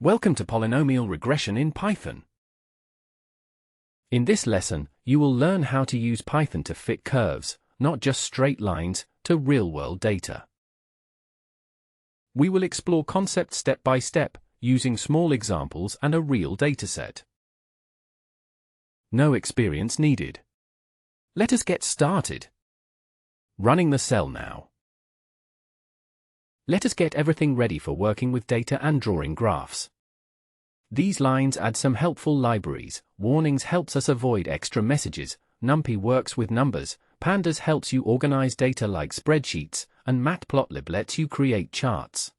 Welcome to Polynomial Regression in Python. In this lesson, you will learn how to use Python to fit curves, not just straight lines, to real-world data. We will explore concepts step by step, using small examples and a real dataset. No experience needed. Let us get started. Running the cell now. Let us get everything ready for working with data and drawing graphs. These lines add some helpful libraries. Warnings helps us avoid extra messages, NumPy works with numbers, Pandas helps you organize data like spreadsheets, and Matplotlib lets you create charts.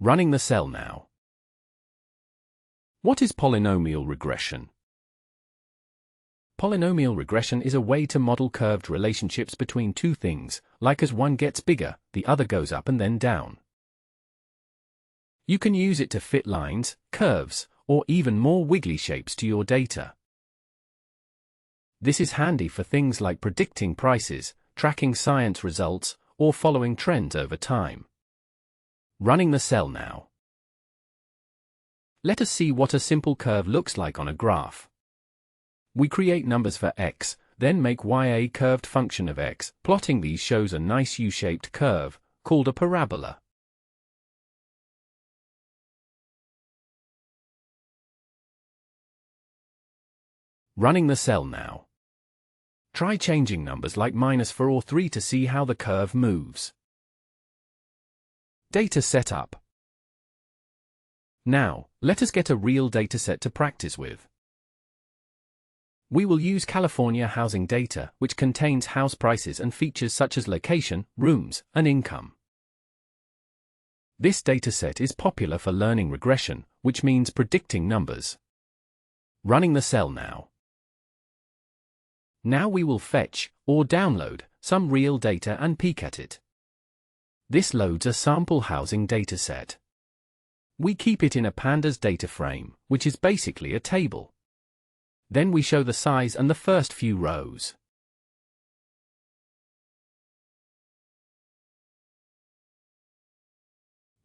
Running the cell now. What is polynomial regression? Polynomial regression is a way to model curved relationships between two things, like as one gets bigger, the other goes up and then down. You can use it to fit lines, curves, or even more wiggly shapes to your data. This is handy for things like predicting prices, tracking science results, or following trends over time. Running the cell now. Let us see what a simple curve looks like on a graph. We create numbers for x, then make y a curved function of x. Plotting these shows a nice U-shaped curve, called a parabola. Running the cell now. Try changing numbers like -4 or 3 to see how the curve moves. Data setup. Now, let us get a real dataset to practice with. We will use California housing data, which contains house prices and features such as location, rooms, and income. This dataset is popular for learning regression, which means predicting numbers. Running the cell now. Now we will fetch, or download, some real data and peek at it. This loads a sample housing dataset. We keep it in a Pandas data frame, which is basically a table. Then we show the size and the first few rows.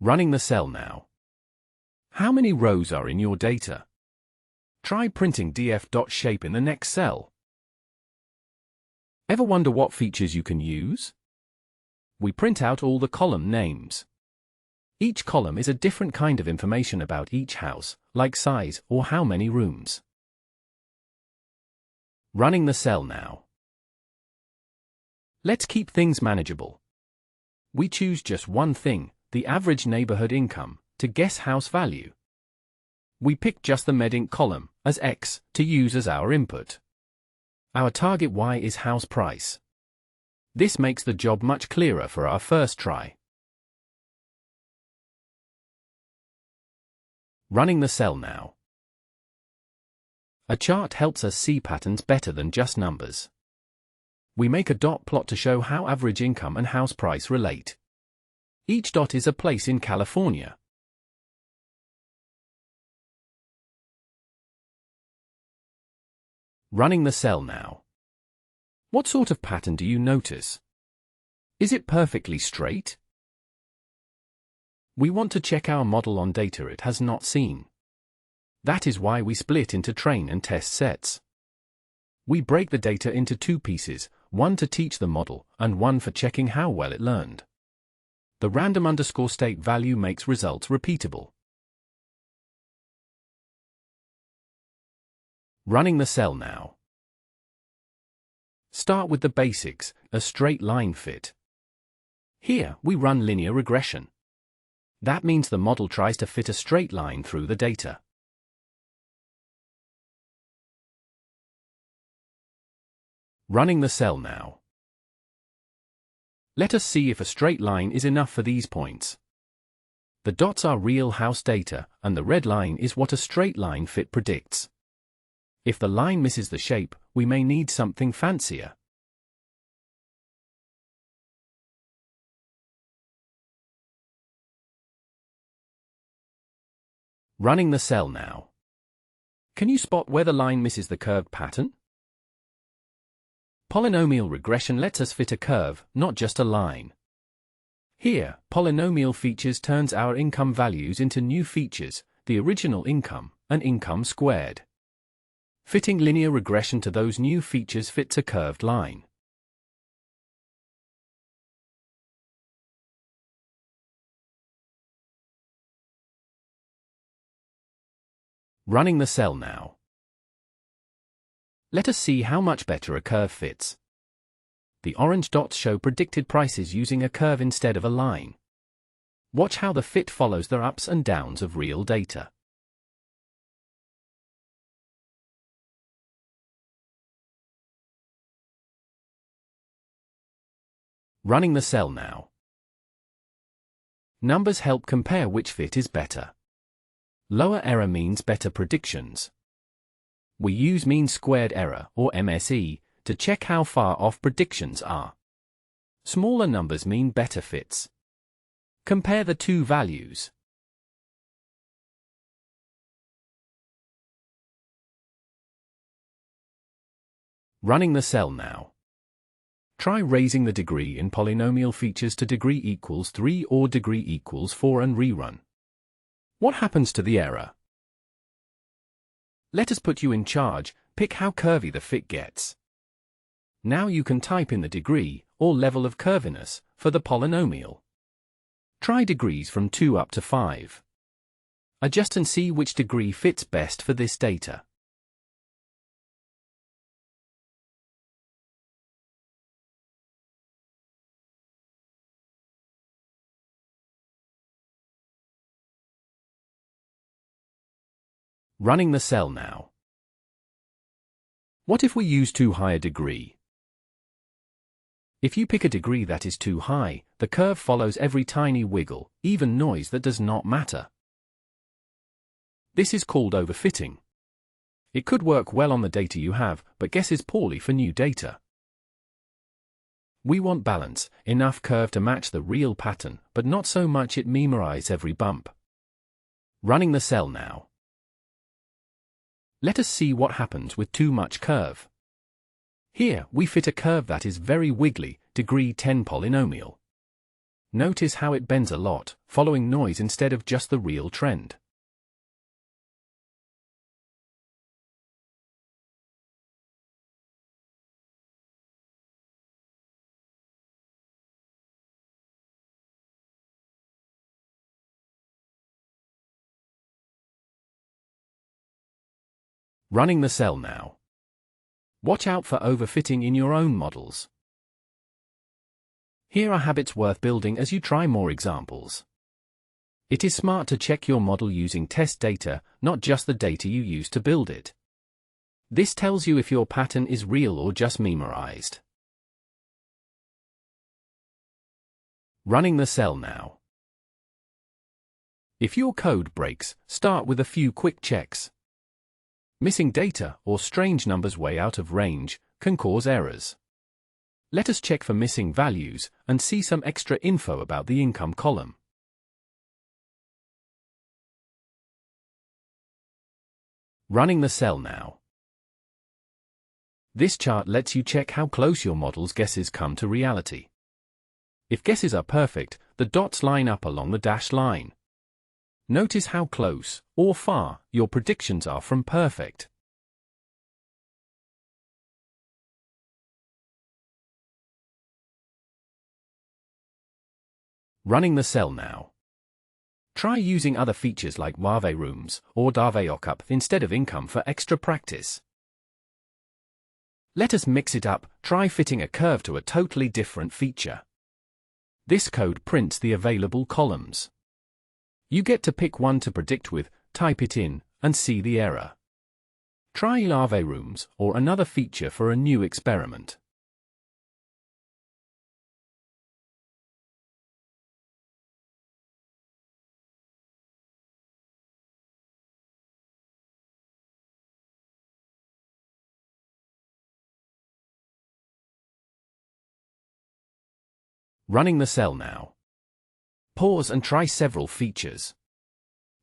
Running the cell now. How many rows are in your data? Try printing df.shape in the next cell. Ever wonder what features you can use? We print out all the column names. Each column is a different kind of information about each house, like size or how many rooms. Running the cell now. Let's keep things manageable. We choose just one thing, the average neighborhood income, to guess house value. We pick just the medinc column, as x, to use as our input. Our target y is house price. This makes the job much clearer for our first try. Running the cell now. A chart helps us see patterns better than just numbers. We make a dot plot to show how average income and house price relate. Each dot is a place in California. Running the cell now. What sort of pattern do you notice? Is it perfectly straight? We want to check our model on data it has not seen. That is why we split into train and test sets. We break the data into two pieces, one to teach the model, and one for checking how well it learned. The random_state value makes results repeatable. Running the cell now. Start with the basics, a straight line fit. Here, we run linear regression. That means the model tries to fit a straight line through the data. Running the cell now. Let us see if a straight line is enough for these points. The dots are real house data, and the red line is what a straight line fit predicts. If the line misses the shape, we may need something fancier. Running the cell now. Can you spot where the line misses the curved pattern? Polynomial regression lets us fit a curve, not just a line. Here, polynomial features turns our income values into new features, the original income, and income squared. Fitting linear regression to those new features fits a curved line. Running the cell now. Let us see how much better a curve fits. The orange dots show predicted prices using a curve instead of a line. Watch how the fit follows the ups and downs of real data. Running the cell now. Numbers help compare which fit is better. Lower error means better predictions. We use mean squared error, or MSE, to check how far off predictions are. Smaller numbers mean better fits. Compare the two values. Running the cell now. Try raising the degree in polynomial features to degree equals 3 or degree equals 4 and rerun. What happens to the error? Let us put you in charge, pick how curvy the fit gets. Now you can type in the degree, or level of curviness, for the polynomial. Try degrees from 2 up to 5. Adjust and see which degree fits best for this data. Running the cell now. What if we use too high a degree? If you pick a degree that is too high, the curve follows every tiny wiggle, even noise that does not matter. This is called overfitting. It could work well on the data you have, but guesses poorly for new data. We want balance, enough curve to match the real pattern, but not so much it memorize every bump. Running the cell now. Let us see what happens with too much curve. Here, we fit a curve that is very wiggly, degree 10 polynomial. Notice how it bends a lot, following noise instead of just the real trend. Running the cell now. Watch out for overfitting in your own models. Here are habits worth building as you try more examples. It is smart to check your model using test data, not just the data you use to build it. This tells you if your pattern is real or just memorized. Running the cell now. If your code breaks, start with a few quick checks. Missing data or strange numbers way out of range can cause errors. Let us check for missing values and see some extra info about the income column. Running the cell now. This chart lets you check how close your model's guesses come to reality. If guesses are perfect, the dots line up along the dashed line. Notice how close, or far, your predictions are from perfect. Running the cell now. Try using other features like Wave rooms or Dave instead of income for extra practice. Let us mix it up, try fitting a curve to a totally different feature. This code prints the available columns. You get to pick one to predict with, type it in, and see the error. Try Lave rooms or another feature for a new experiment. Running the cell now. Pause and try several features.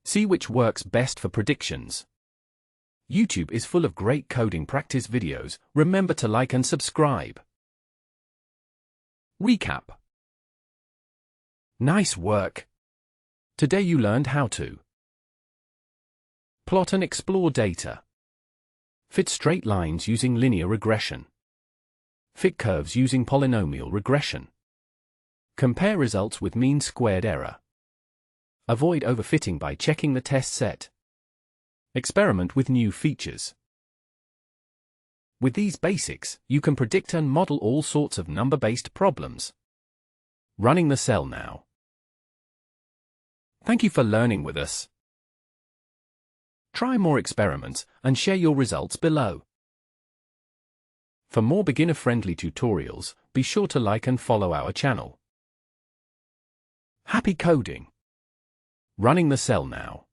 See which works best for predictions. YouTube is full of great coding practice videos. Remember to like and subscribe. Recap. Nice work! Today you learned how to plot and explore data, fit straight lines using linear regression, fit curves using polynomial regression, compare results with mean squared error, avoid overfitting by checking the test set, experiment with new features. With these basics, you can predict and model all sorts of number-based problems. Running the cell now. Thank you for learning with us. Try more experiments and share your results below. For more beginner-friendly tutorials, be sure to like and follow our channel. Happy coding! Running the cell now.